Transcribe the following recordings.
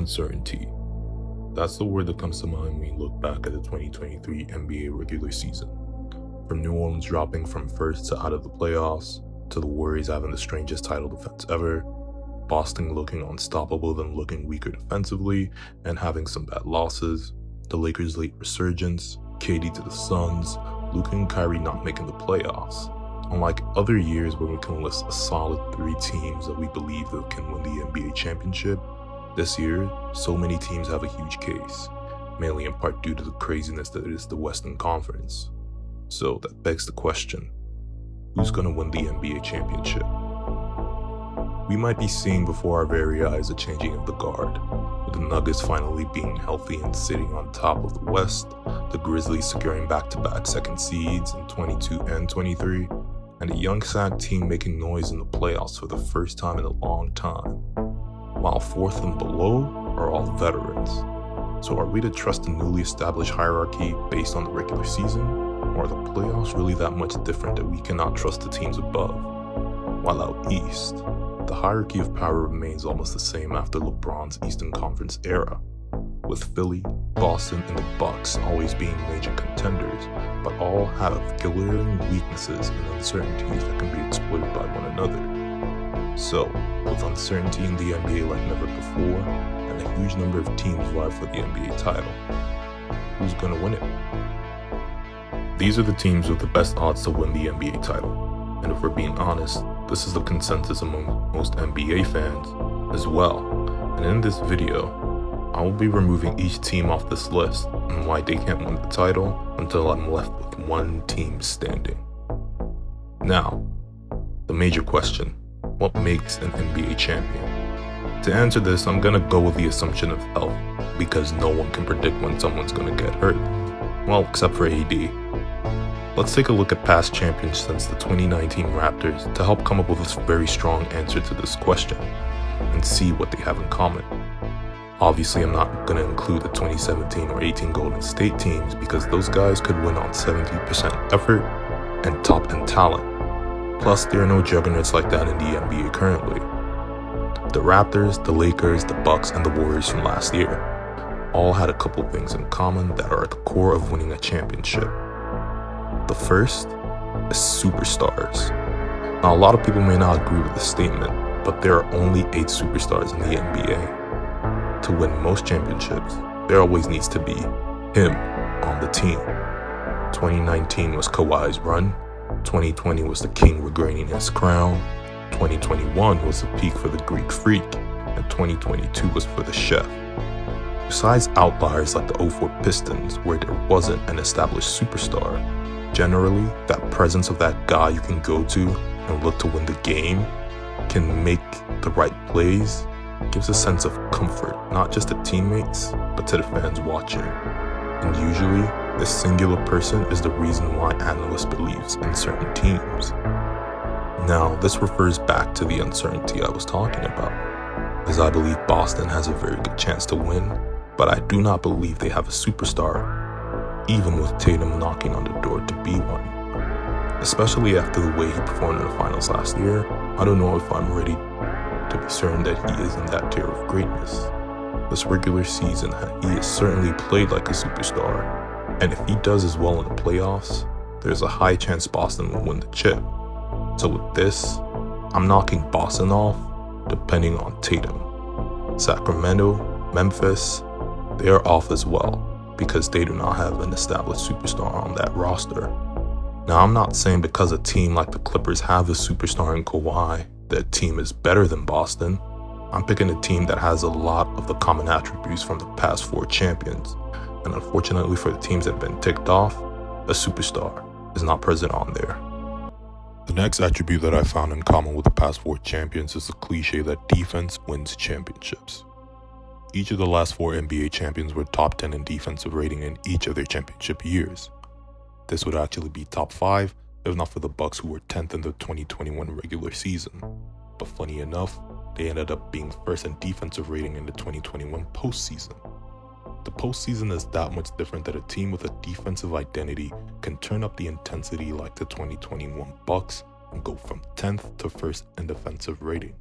Uncertainty. That's the word that comes to mind when we look back at the 2023 NBA regular season. From New Orleans dropping from first to out of the playoffs, to the Warriors having the strangest title defense ever, Boston looking unstoppable then looking weaker defensively and having some bad losses, the Lakers' late resurgence, KD to the Suns, Luka and Kyrie not making the playoffs. Unlike other years where we can list a solid 3 teams that we believe that can win the NBA championship, this year, so many teams have a huge case, mainly in part due to the craziness that is the Western Conference. So that begs the question, who's going to win the NBA championship? We might be seeing before our very eyes a changing of the guard, with the Nuggets finally being healthy and sitting on top of the West, the Grizzlies securing back-to-back second seeds in 22 and 23, and a young SAC team making noise in the playoffs for the first time in a long time, while fourth and below are all veterans. So are we to trust the newly established hierarchy based on the regular season, or are the playoffs really that much different that we cannot trust the teams above? While out east, the hierarchy of power remains almost the same after LeBron's Eastern Conference era, with Philly, Boston, and the Bucks always being major contenders, but all have glaring weaknesses and uncertainties that can be exploited by one another. So, with uncertainty in the NBA like never before, and a huge number of teams vie for the NBA title, who's gonna win it? These are the teams with the best odds to win the NBA title, and if we're being honest, this is the consensus among most NBA fans as well. And in this video, I will be removing each team off this list and why they can't win the title until I'm left with one team standing. Now, the major question. What makes an NBA champion? To answer this, I'm gonna go with the assumption of health, because no one can predict when someone's gonna get hurt. Well, except for AD. Let's take a look at past champions since the 2019 Raptors to help come up with a very strong answer to this question, and see what they have in common. Obviously, I'm not gonna include the 2017 or 18 Golden State teams because those guys could win on 70% effort and top-end talent. Plus, there are no juggernauts like that in the NBA currently. The Raptors, the Lakers, the Bucks, and the Warriors from last year all had a couple things in common that are at the core of winning a championship. The first is superstars. Now, a lot of people may not agree with this statement, but there are only 8 superstars in the NBA. To win most championships, there always needs to be him on the team. 2019 was Kawhi's run. 2020 was the king regaining his crown, 2021 was the peak for the Greek Freak, and 2022 was for the Chef. Besides outliers like the 04 Pistons, where there wasn't an established superstar, generally, that presence of that guy you can go to and look to win the game, can make the right plays, gives a sense of comfort, not just to teammates, but to the fans watching. And usually, this singular person is the reason why analysts believe in certain teams. Now, this refers back to the uncertainty I was talking about, as I believe Boston has a very good chance to win, but I do not believe they have a superstar, even with Tatum knocking on the door to be one. Especially after the way he performed in the finals last year, I don't know if I'm ready to be certain that he is in that tier of greatness. This regular season, he has certainly played like a superstar, and if he does as well in the playoffs, there's a high chance Boston will win the chip. So with this, I'm knocking Boston off, depending on Tatum. Sacramento, Memphis, they are off as well, because they do not have an established superstar on that roster. Now, I'm not saying because a team like the Clippers have a superstar in Kawhi, that team is better than Boston. I'm picking a team that has a lot of the common attributes from the past 4 champions. And unfortunately for the teams that have been ticked off, a superstar is not present on there. The next attribute that I found in common with the past 4 champions is the cliche that defense wins championships. Each of the last 4 NBA champions were top 10 in defensive rating in each of their championship years. This would actually be top 5 if not for the Bucks, who were 10th in the 2021 regular season. But funny enough, they ended up being first in defensive rating in the 2021 postseason. The postseason is that much different that a team with a defensive identity can turn up the intensity like the 2021 Bucks and go from 10th to 1st in defensive rating.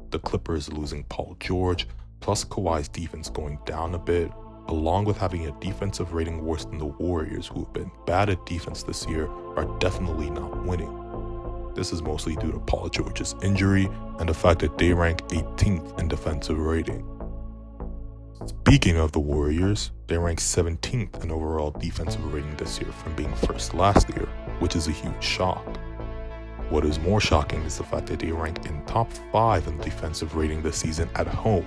The Clippers losing Paul George, plus Kawhi's defense going down a bit, along with having a defensive rating worse than the Warriors, who have been bad at defense this year, are definitely not winning. This is mostly due to Paul George's injury and the fact that they rank 18th in defensive rating. Speaking of the Warriors, they rank 17th in overall defensive rating this year from being first last year, which is a huge shock. What is more shocking is the fact that they rank in top 5 in defensive rating this season at home,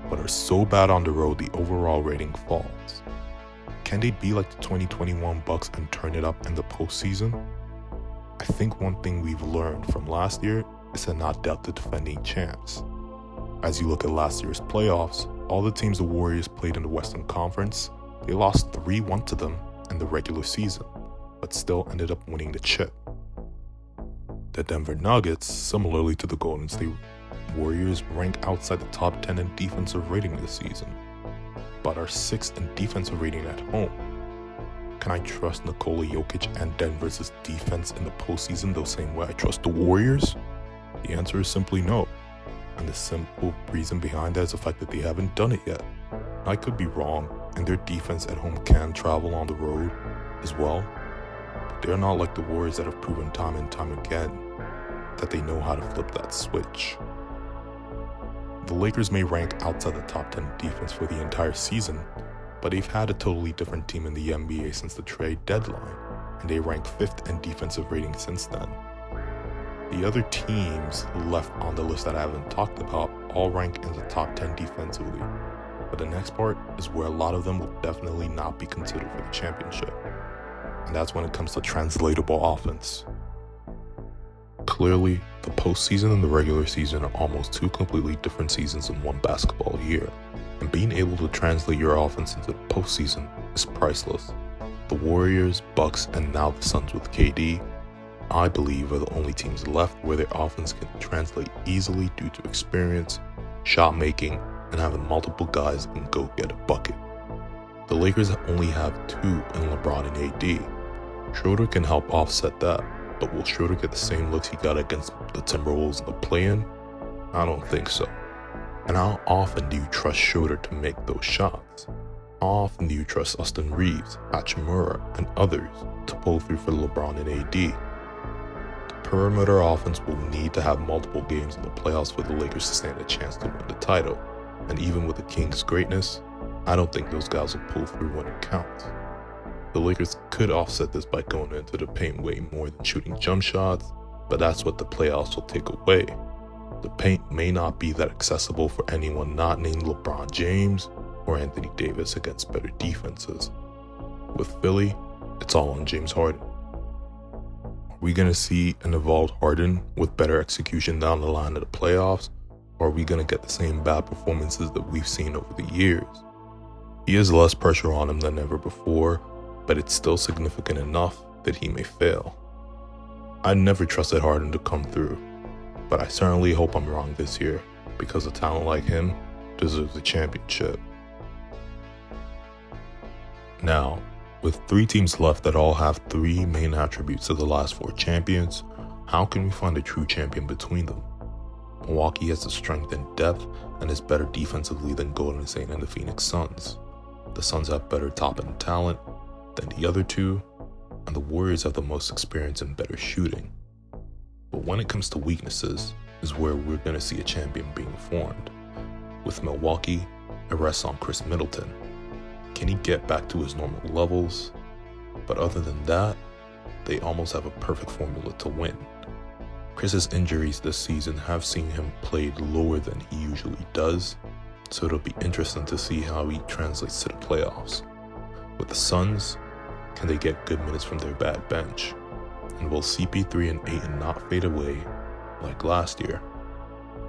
but are so bad on the road the overall rating falls. Can they be like the 2021 Bucks and turn it up in the postseason? I think one thing we've learned from last year is to not doubt the defending champs. As you look at last year's playoffs, all the teams the Warriors played in the Western Conference, they lost 3-1 to them in the regular season, but still ended up winning the chip. The Denver Nuggets, similarly to the Golden State Warriors, rank outside the top 10 in defensive rating this season, but are 6th in defensive rating at home. Can I trust Nikola Jokic and Denver's defense in the postseason the same way I trust the Warriors? The answer is simply no. And the simple reason behind that is the fact that they haven't done it yet. I could be wrong, and their defense at home can travel on the road as well, but they're not like the Warriors that have proven time and time again that they know how to flip that switch. The Lakers may rank outside the top 10 defense for the entire season, but they've had a totally different team in the NBA since the trade deadline, and they rank 5th in defensive rating since then. The other teams left on the list that I haven't talked about all rank in the top 10 defensively, but the next part is where a lot of them will definitely not be considered for the championship, and that's when it comes to translatable offense. Clearly, the postseason and the regular season are almost two completely different seasons in one basketball year, and being able to translate your offense into the postseason is priceless. The Warriors, Bucks, and now the Suns with KD, I believe, are the only teams left where their offense can translate easily due to experience, shot making, and having multiple guys and go get a bucket. The Lakers only have 2 in LeBron and AD. Schroeder can help offset that, but will Schroeder get the same looks he got against the Timberwolves in the play-in? I don't think so. And how often do you trust Schroeder to make those shots? How often do you trust Austin Reeves, Hachimura, and others to pull through for LeBron and AD? The perimeter offense will need to have multiple games in the playoffs for the Lakers to stand a chance to win the title. And even with the Kings' greatness, I don't think those guys will pull through when it counts. The Lakers could offset this by going into the paint way more than shooting jump shots, but that's what the playoffs will take away. The paint may not be that accessible for anyone not named LeBron James or Anthony Davis against better defenses. With Philly, it's all on James Harden. Are we going to see an evolved Harden with better execution down the line of the playoffs, or are we going to get the same bad performances that we've seen over the years? He has less pressure on him than ever before, but it's still significant enough that he may fail. I never trusted Harden to come through, but I certainly hope I'm wrong this year, because a talent like him deserves a championship. Now, with 3 teams left that all have 3 main attributes of the last 4 champions, how can we find a true champion between them? Milwaukee has the strength and depth and is better defensively than Golden State and the Phoenix Suns. The Suns have better top-end talent than the other 2, and the Warriors have the most experience and better shooting. But when it comes to weaknesses is where we're going to see a champion being formed. With Milwaukee, it rests on Chris Middleton. Can he get back to his normal levels? But other than that, they almost have a perfect formula to win. Chris's injuries this season have seen him played lower than he usually does, so it'll be interesting to see how he translates to the playoffs. With the Suns, can they get good minutes from their bad bench? And will CP3 and Ayton not fade away like last year?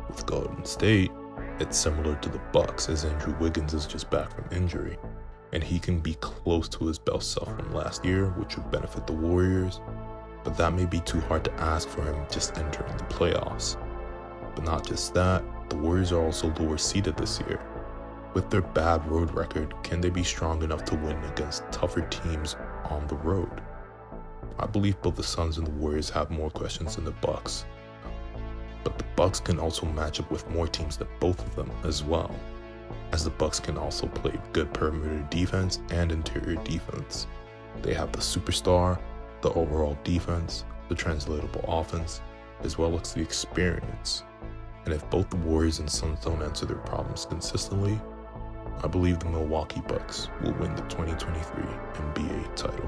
With Golden State, it's similar to the Bucks, as Andrew Wiggins is just back from injury, and he can be close to his best self from last year, which would benefit the Warriors, but that may be too hard to ask for him just entering the playoffs. But not just that, the Warriors are also lower seeded this year. With their bad road record, can they be strong enough to win against tougher teams on the road? I believe both the Suns and the Warriors have more questions than the Bucks, but the Bucks can also match up with more teams than both of them as well. as the Bucks can also play good perimeter defense and interior defense. They have the superstar, the overall defense, the translatable offense, as well as the experience. And if both the Warriors and Suns don't answer their problems consistently, I believe the Milwaukee Bucks will win the 2023 NBA title.